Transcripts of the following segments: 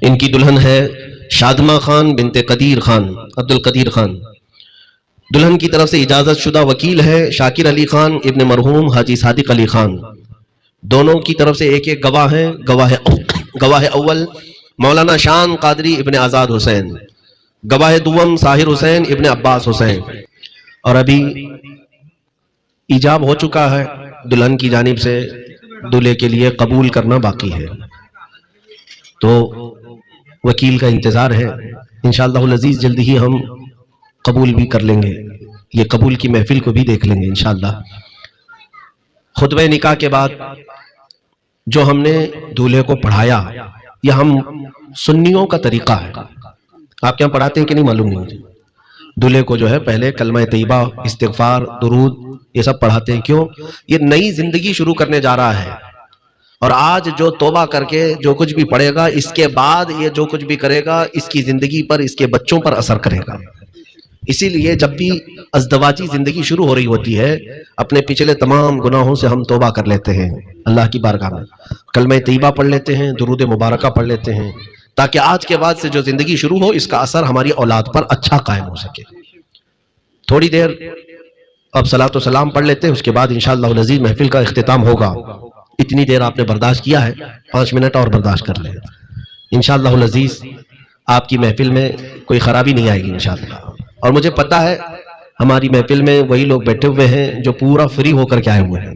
ان کی دلہن ہے شادمہ خان بنت قدیر خان، عبد القدیر خان۔ دلہن کی طرف سے اجازت شدہ وکیل ہے شاکر علی خان ابن مرحوم حاجی صادق علی خان۔ دونوں کی طرف سے ایک ایک گواہ ہیں۔ گواہ اول مولانا شان قادری ابن آزاد حسین، گواہ دوم طاہر حسین ابن عباس حسین۔ اور ابھی ایجاب ہو چکا ہے، دلہن کی جانب سے دولہے کے لیے قبول کرنا باقی ہے، تو وکیل کا انتظار ہے۔ انشاءاللہ العزیز جلدی ہی ہم قبول بھی کر لیں گے، یہ قبول کی محفل کو بھی دیکھ لیں گے انشاءاللہ۔ خطبہ نکاح کے بعد جو ہم نے دولہے کو پڑھایا، یہ ہم سنیوں کا طریقہ ہے۔ آپ کے یہاں پڑھاتے ہیں کہ نہیں معلوم نہیں مجھے۔ دولہے کو جو ہے پہلے کلمہ طیبہ، استغفار، درود، یہ سب پڑھاتے ہیں۔ کیوں؟ یہ نئی زندگی شروع کرنے جا رہا ہے، اور آج جو توبہ کر کے جو کچھ بھی پڑھے گا، اس کے بعد یہ جو کچھ بھی کرے گا اس کی زندگی پر، اس کے بچوں پر اثر کرے گا۔ اسی لیے جب بھی ازدواجی زندگی شروع ہو رہی ہوتی ہے، اپنے پچھلے تمام گناہوں سے ہم توبہ کر لیتے ہیں اللہ کی بارگاہ میں، کلمہ طیبہ پڑھ لیتے ہیں، درود مبارکہ پڑھ لیتے ہیں، تاکہ آج کے بعد سے جو زندگی شروع ہو اس کا اثر ہماری اولاد پر اچھا قائم ہو سکے۔ تھوڑی دیر اب صلاۃ و سلام پڑھ لیتے ہیں، اس کے بعد انشاءاللہ العزیز محفل کا اختتام ہوگا۔ اتنی دیر آپ نے برداشت کیا ہے، 5 منٹ اور برداشت کر لیں۔ انشاءاللہ العزیز آپ کی محفل میں کوئی خرابی نہیں آئے گی انشاءاللہ۔ اور مجھے پتا ہے ہماری محفل میں وہی لوگ بیٹھے ہوئے ہیں جو پورا فری ہو کر کے آئے ہوئے ہیں،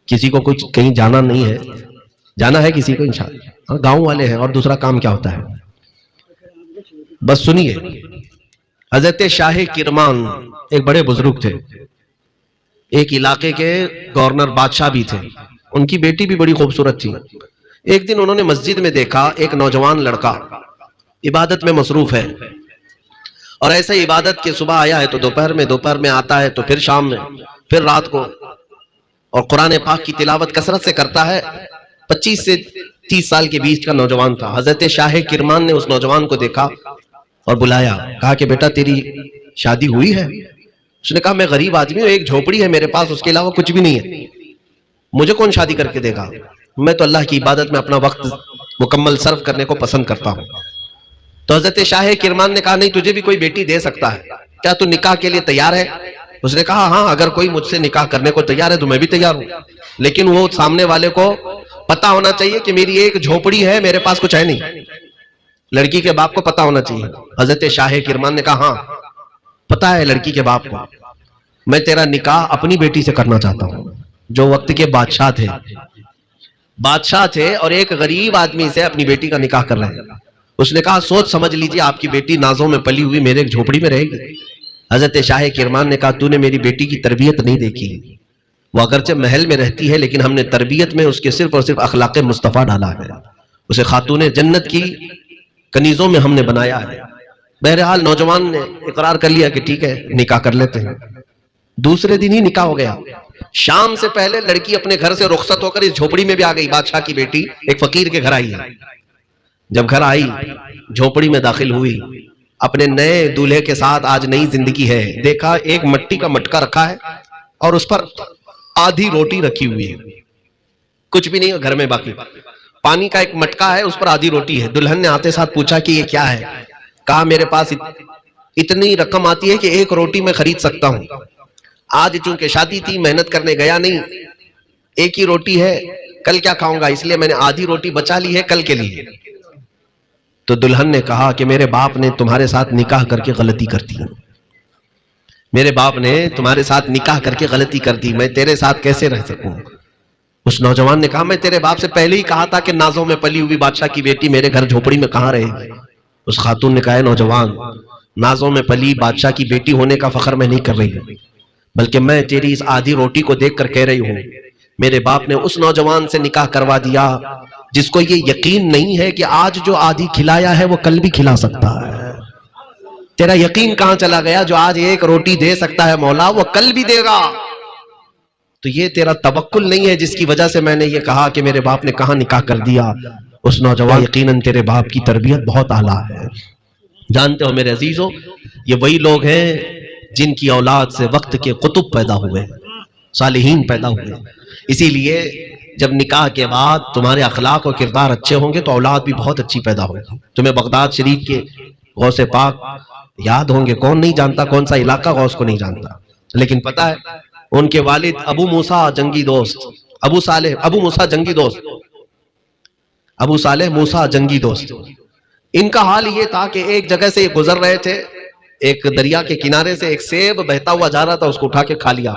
کسی کو کچھ کہیں جانا نہیں ہے، جانا ہے کسی کو انشاءاللہ، گاؤں والے ہیں، اور دوسرا کام کیا ہوتا ہے۔ بس سنیے، حضرت شاہ کرمان ایک بڑے بزرگ تھے، ایک علاقے کے گورنر بادشاہ بھی تھے، ان کی بیٹی بھی بڑی خوبصورت تھی۔ ایک دن انہوں نے مسجد میں دیکھا ایک نوجوان لڑکا عبادت میں مصروف ہے، اور ایسے عبادت کے صبح آیا ہے تو دوپہر میں آتا ہے تو پھر شام میں، پھر رات کو، اور قرآن پاک کی تلاوت کثرت سے کرتا ہے۔ 25 سے 30 سال کے بیچ کا نوجوان تھا۔ حضرت شاہ کرمان نے اس نوجوان کو دیکھا اور بلایا، کہا کہ بیٹا تیری شادی ہوئی ہے؟ اس نے کہا میں غریب آدمی ہوں، ایک جھوپڑی ہے میرے پاس، اس کے علاوہ کچھ بھی نہیں ہے، مجھے کون شادی کر کے دے گا؟ میں تو اللہ کی عبادت میں اپنا وقت مکمل صرف کرنے کو پسند کرتا ہوں۔ تو حضرت شاہ کرمان نے کہا نہیں، تجھے بھی کوئی بیٹی دے سکتا ہے، کیا تو نکاح کے لیے تیار ہے؟ اس نے کہا ہاں، اگر کوئی مجھ سے نکاح کرنے کو تیار ہے تو میں بھی تیار ہوں، لیکن وہ سامنے والے کو پتا ہونا چاہیے کہ میری ایک جھوپڑی ہے، میرے پاس کچھ ہے نہیں۔ لڑکی کے باپ کو پتا ہونا چاہیے۔ حضرت شاہ کرمان نے کہا ہاں پتا ہے لڑکی کے باپ کو، میں تیرا نکاح اپنی بیٹی سے کرنا چاہتا ہوں، جو وقت کے بادشاہ تھے اور ایک غریب آدمی سے اپنی بیٹی کا نکاح کر رہے ہیں۔ اس نے کہا سوچ سمجھ لیجیے، آپ کی بیٹی نازوں میں پلی ہوئی میرے ایک جھوپڑی میں رہے گی؟ حضرت شاہ کرمان نے کہا تو نے میری بیٹی کی تربیت نہیں دیکھی، وہ اگرچہ محل میں رہتی ہے لیکن ہم نے تربیت میں اس کے صرف اور صرف اخلاق مصطفیٰ ڈالا ہے، اسے خاتون جنت کی کنیزوں میں ہم نے بنایا ہے۔ بہرحال نوجوان نے اقرار کر لیا کہ ٹھیک ہے نکاح کر لیتے ہیں۔ دوسرے دن ہی نکاح ہو گیا۔ شام سے پہلے لڑکی اپنے گھر سے رخصت ہو کر اس جھوپڑی میں بھی آ گئی۔ بادشاہ کی بیٹی ایک فقیر کے گھر آئی ہے۔ جب گھر آئی، جھوپڑی میں داخل ہوئی، اپنے نئے دولہے کے ساتھ آج نئی زندگی ہے، دیکھا ایک مٹی کا مٹکا رکھا ہے اور اس پر آدھی روٹی رکھی ہوئی ہے، کچھ بھی نہیں ہے گھر میں، باقی پانی کا ایک مٹکا ہے، اس پر آدھی روٹی ہے۔ دلہن نے آتے ساتھ پوچھا کہ یہ کیا ہے؟ کہا میرے پاس اتنی رقم آتی ہے کہ ایک روٹی میں خرید سکتا ہوں، آج چونکہ شادی تھی محنت کرنے گیا نہیں، ایک ہی روٹی ہے، کل کیا کھاؤں گا، اس لیے میں نے آدھی روٹی بچا لی ہے کل کے لیے۔ تو دلہن نے کہا کہ میرے باپ نے تمہارے ساتھ نکاح کر کے غلطی کر دی، میرے باپ نے تمہارے ساتھ نکاح کر کے غلطی کر دی، میں تیرے ساتھ کیسے رہ سکوں؟ اس نوجوان نے کہا میں تیرے باپ سے پہلے ہی کہا تھا کہ نازوں میں پلی ہوئی بادشاہ کی بیٹی میرے گھر جھوپڑی میں کہاں رہے گی۔ اس خاتون نے کہا نوجوان، نازوں میں پلی بادشاہ کی بیٹی ہونے کا فخر میں نہیں کر رہی ہوں، بلکہ میں تیری اس آدھی روٹی کو دیکھ کر کہہ رہی ہوں میرے باپ نے اس نوجوان سے نکاح کروا دیا جس کو یہ یقین نہیں ہے کہ آج جو آدھی کھلایا ہے وہ کل بھی کھلا سکتا ہے۔ تیرا یقین کہاں چلا گیا؟ جو آج ایک روٹی دے سکتا ہے مولا وہ کل بھی دے گا۔ تو یہ تیرا توکل نہیں ہے جس کی وجہ سے میں نے یہ کہا کہ میرے باپ نے کہاں نکاح کر دیا۔ اس نوجوان یقیناً تیرے باپ کی تربیت بہت اعلیٰ ہے۔ جانتے ہو میرے عزیزو، یہ وہی لوگ ہیں جن کی اولاد سے وقت کے قطب پیدا ہوئے، صالحین پیدا ہوئے۔ اسی لیے جب نکاح کے بعد تمہارے اخلاق اور کردار اچھے ہوں گے تو اولاد بھی بہت اچھی پیدا ہوگی. تمہیں بغداد شریف کے غوث پاک یاد ہوں گے. کون نہیں جانتا, کون سا علاقہ غوث کو نہیں جانتا. لیکن پتا ہے ان کے والد ابو موسیٰ جنگی دوست, ابو موسیٰ جنگی دوست, ابو صالح موسیٰ جنگی دوست, ان کا حال یہ تھا کہ ایک جگہ سے یہ گزر رہے تھے, ایک دریا کے کنارے سے ایک سیب بہتا ہوا جا رہا تھا, اس کو اٹھا کے کھا لیا.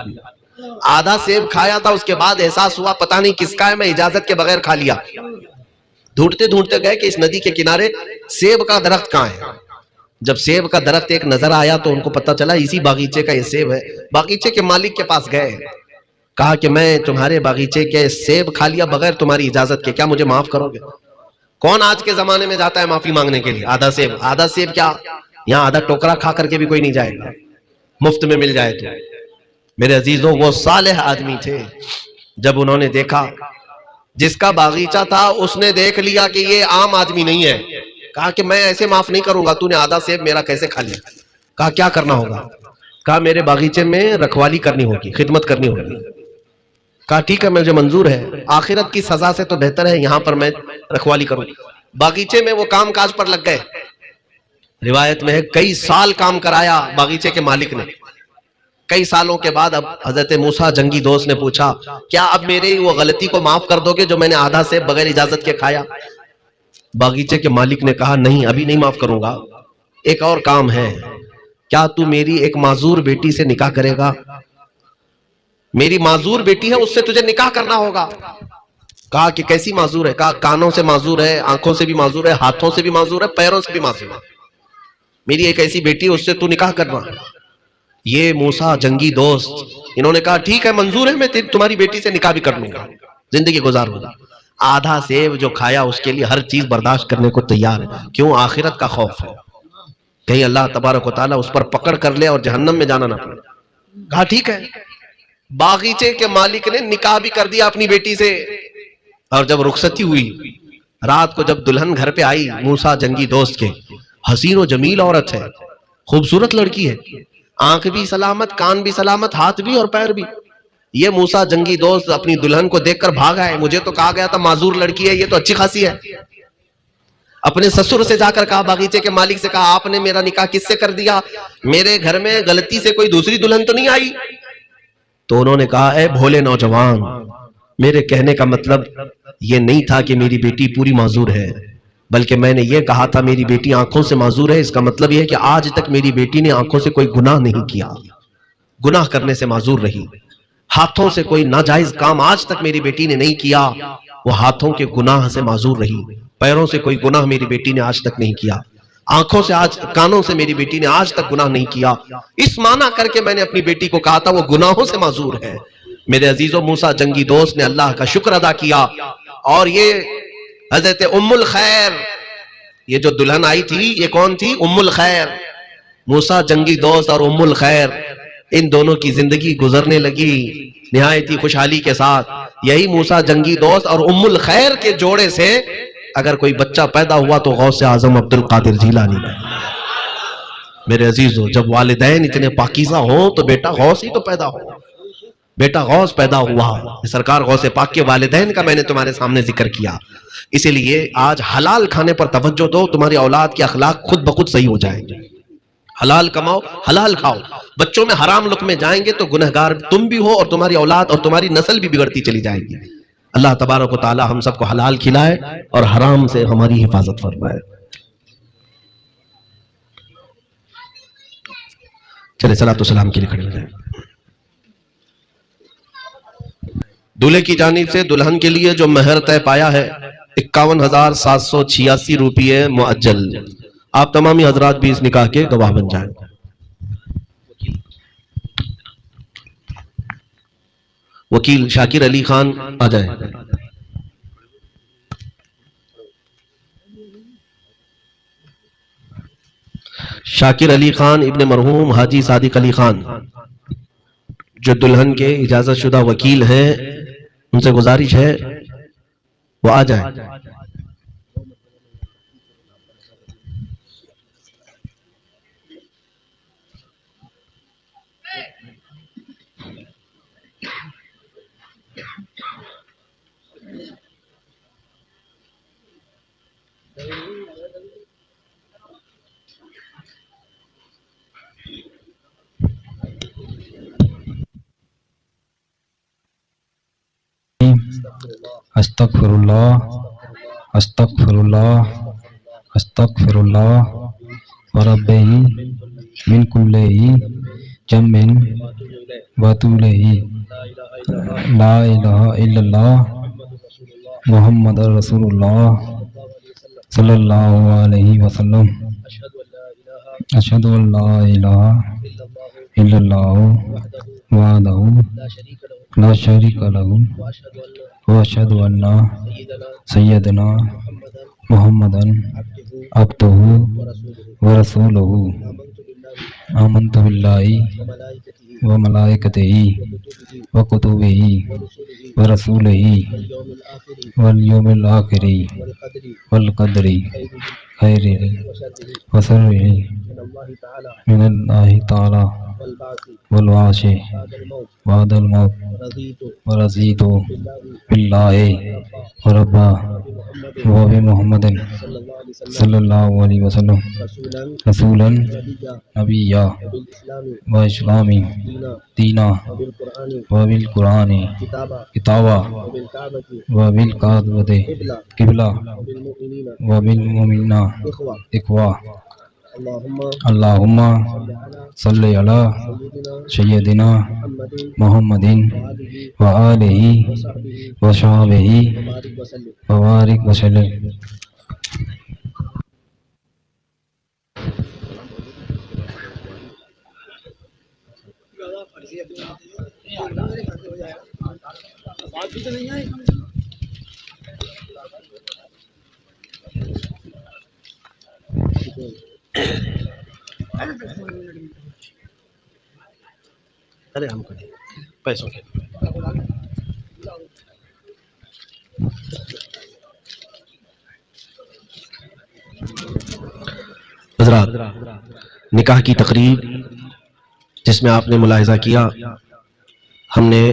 آدھا سیب کھایا تھا, اس کے بعد احساس ہوا پتہ نہیں کس کا ہے, میں اجازت کے بغیر کھا لیا. ڈھونڈتے ڈھونڈتے گئے کہ اس ندی کے کنارے سیب کا درخت کہاں ہے. جب سیب کا درخت ایک نظر آیا تو ان کو پتہ چلا اسی باغیچے کا یہ سیب ہے. باغیچے کے مالک کے پاس گئے, کہا کہ میں تمہارے باغیچے کے سیب کھا لیا بغیر تمہاری اجازت کے, کیا مجھے معاف کرو گے؟ کون آج کے زمانے میں جاتا ہے معافی مانگنے کے لیے؟ آدھا سیب کیا, یہاں آدھا ٹوکرا کھا کر کے بھی کوئی نہیں جائے گا, مفت میں مل جائے تو. میرے عزیزوں, وہ صالح آدمی تھے. جب انہوں نے دیکھا جس کا باغیچہ تھا اس نے دیکھ لیا کہ یہ عام آدمی نہیں ہے, کہا کہ میں ایسے معاف نہیں کروں گا, تو نے آدھا سیب میرا کیسے کھا لیا؟ کہا کیا کرنا ہوگا؟ کہا میرے باغیچے میں رکھوالی کرنی ہوگی, خدمت کرنی ہوگی. کہا ٹھیک ہے, مجھے منظور ہے, آخرت کی سزا سے تو بہتر ہے یہاں پر میں رکھوالی کروں. باغیچے میں وہ کام کاج پر لگ گئے. روایت میں ہے کئی سال کام کرایا باغیچے کے مالک نے. کئی سالوں کے بعد اب حضرت موسیٰ جنگی دوست نے پوچھا کیا اب میری وہ غلطی کو معاف کر دو گے جو میں نے آدھا سے بغیر اجازت کے کھایا؟ باغیچے کے مالک نے کہا نہیں, ابھی نہیں معاف کروں گا, ایک اور کام ہے. کیا تو میری ایک معذور بیٹی سے نکاح کرے گا؟ میری معذور بیٹی ہے, اس سے تجھے نکاح کرنا ہوگا. کہا کہ کیسی معذور ہے؟ کہا کانوں سے معذور ہے, آنکھوں سے بھی معذور ہے, ہاتھوں سے بھی معذور ہے, پیروں سے بھی معذور ہے. میری ایک ایسی بیٹی, اس سے تو نکاح کرنا. یہ موسیٰ جنگی دوست, انہوں نے کہا ٹھیک ہے منظور ہے, میں تمہاری بیٹی سے نکاح بھی کر لوں گا, زندگی گزار لوں گا. آدھا سیب جو کھایا اس کے لیے ہر چیز برداشت کرنے کو تیار ہے. کیوں؟ آخرت کا خوف ہے, کہیں اللہ تبارک و تعالیٰ اس پر پکڑ کر لے اور جہنم میں جانا نہ پڑے. کہا ٹھیک ہے. باغیچے کے مالک نے نکاح بھی کر دیا اپنی بیٹی سے. اور جب رخصتی ہوئی, رات کو جب دلہن گھر پہ آئی موسیٰ جنگی دوست کے, حسین و جمیل عورت ہے, خوبصورت لڑکی ہے, آنکھ بھی سلامت, کان بھی سلامت, ہاتھ بھی اور پیر بھی. یہ موسیٰ جنگی دوست اپنی دلہن کو دیکھ کر بھاگا ہے. مجھے تو کہا گیا تھا معذور لڑکی ہے, یہ تو اچھی خاصی ہے. اپنے سسر سے جا کر کہا, باغیچے کے مالک سے کہا آپ نے میرا نکاح کس سے کر دیا؟ میرے گھر میں غلطی سے کوئی دوسری دلہن تو نہیں آئی؟ تو انہوں نے کہا اے بھولے نوجوان, میرے کہنے کا مطلب یہ نہیں تھا کہ میری بیٹی پوری معذور ہے, بلکہ میں نے یہ کہا تھا میری بیٹی آنکھوں سے معذور ہے. اس کا مطلب یہ ہے کہ آج تک میری بیٹی نے آنکھوں سے کوئی گناہ نہیں کیا, گناہ کرنے سے معذور رہی. ہاتھوں سے کوئی ناجائز کام آج تک میری بیٹی نے نہیں کیا, وہ ہاتھوں کے گناہ سے معذور رہی. پیروں سے کوئی گناہ میری بیٹی نے آج تک نہیں کیا, آنکھوں سے کانوں سے میری بیٹی نے آج تک گناہ نہیں کیا. اس معنی کر کے میں نے اپنی بیٹی کو کہا تھا وہ گناہوں سے معذور ہے. میرے عزیزوں, موسیٰ جنگی دوست نے اللہ کا شکر ادا کیا. اور یہ حضرت ام الخیر, یہ جو دلہن آئی تھی یہ کون تھی؟ ام الخیر. موسیٰ جنگی دوست اور ام الخیر, ان دونوں کی زندگی گزرنے لگی نہایت ہی خوشحالی کے ساتھ. یہی موسیٰ جنگی دوست اور ام الخیر کے جوڑے سے اگر کوئی بچہ پیدا ہوا تو غوث اعظم عبد القادر جیلانی ہے. میرے عزیزو, جب والدین اتنے پاکیزہ ہوں تو بیٹا غوث ہی تو پیدا ہو. بیٹا غوث پیدا ہوا. سرکار غوث پاک کے والدین کا میں نے تمہارے سامنے ذکر کیا. اسی لیے آج حلال کھانے پر توجہ دو, تمہاری اولاد کے اخلاق خود بخود صحیح ہو جائیں گے. حلال کماؤ, حلال کھاؤ. بچوں میں حرام لقمے جائیں گے تو گنہگار تم بھی ہو اور تمہاری اولاد اور تمہاری نسل بھی بگڑتی چلی جائے گی. اللہ تبارک و تعالی ہم سب کو حلال کھلائے اور حرام سے ہماری حفاظت فرمائے. چلے صلاۃ و سلام کے لیے کھڑے ہو جائیں. دولہے کی جانب سے دلہن کے لیے جو مہر طے پایا ہے 51,786 روپیے مؤجل. آپ تمامی حضرات بھی اس نکاح کے گواہ بن جائیں. وکیل شاکر علی خان آ جائیں. شاکر علی خان ابن مرحوم حاجی صادق علی خان جو دلہن کے اجازت شدہ وکیل ہیں, ان سے گزارش ہے وہ آ جائیں. استغفرullah استغفرullah استغفرullah وربی من کلی جمع واتولیہ لا الہ الا اللہ محمد رسول اللہ صلی اللہ علیہ وسلم اشہد ان لا الہ الا اللہ وحدہ لا شریک لہ واشہد ان سیدنا محمدا عبدہ ورسولہ آمنت باللہ وملائکتہ وکتبہ ورسولہ والیوم الآخر والقدر خیرہ وشرہ من اللہ تعالی والبعث بعد الموت ورضیت باللہ ربا وبمحمد صلی اللہ علیہ وسلم رسولا نبیا واسلام دینا وبالقرآن کتابا وبالکعبۃ قبلہ وبالمؤمنین اخوہ اللہم صلی علی سیدنا محمد وآلہ وصحبہ وبارک وسلم. ارے ہم کریں پیسوں کے حضرات، نکاح کی تقریب جس میں آپ نے ملاحظہ کیا، ہم نے